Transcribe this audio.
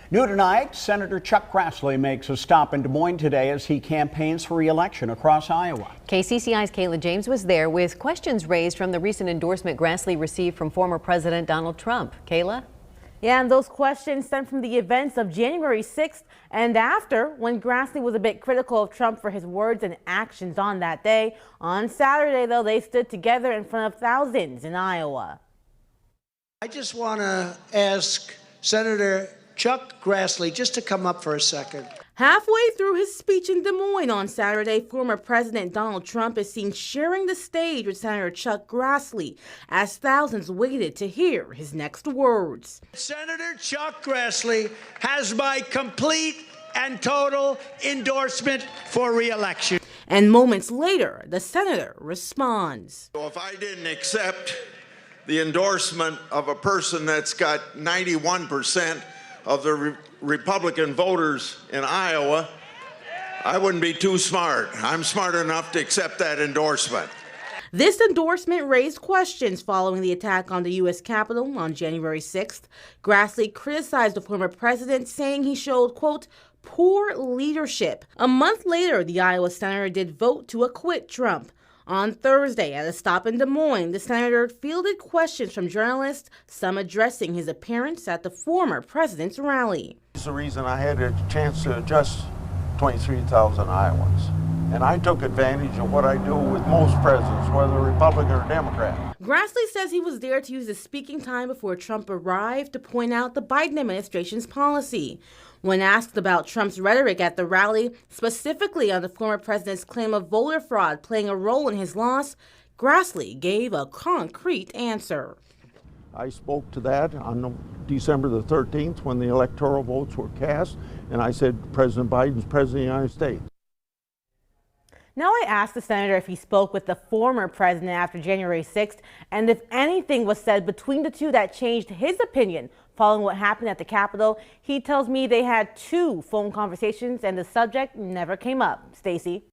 New tonight, Senator Chuck Grassley makes a stop in Des Moines today as he campaigns for re-election across Iowa. KCCI's Kayla James was there with questions raised from the recent endorsement Grassley received from former President Donald Trump. Kayla? Yeah, and those questions stem from the events of January 6th and after, when Grassley was a bit critical of Trump for his words and actions on that day. On Saturday, though, they stood together in front of thousands in Iowa. I just want to ask Senator Chuck Grassley just to come up for a second. Halfway through his speech in Des Moines on Saturday, former President Donald Trump is seen sharing the stage with Senator Chuck Grassley as thousands waited to hear his next words. Senator Chuck Grassley has my complete and total endorsement for re-election. And moments later, the senator responds. So if I didn't accept the endorsement of a person that's got 91% of the Republican voters in Iowa, I wouldn't be too smart. I'm smart enough to accept that endorsement. This endorsement raised questions following the attack on the U.S. Capitol on January 6th. Grassley criticized the former president, saying he showed, quote, poor leadership. A month later, the Iowa senator did vote to acquit Trump. On Thursday, at a stop in Des Moines, the senator fielded questions from journalists, some addressing his appearance at the former president's rally. It's the reason I had a chance to address 23,000 Iowans. And I took advantage of what I do with most presidents, whether Republican or Democrat. Grassley says he was there to use his speaking time before Trump arrived to point out the Biden administration's policy. When asked about Trump's rhetoric at the rally, specifically on the former president's claim of voter fraud playing a role in his loss, Grassley gave a concrete answer. I spoke to that on December the 13th when the electoral votes were cast, and I said President Biden's president of the United States. Now I asked the senator if he spoke with the former president after January 6th and if anything was said between the two that changed his opinion following what happened at the Capitol. He tells me they had 2 phone conversations and the subject never came up. Stacy.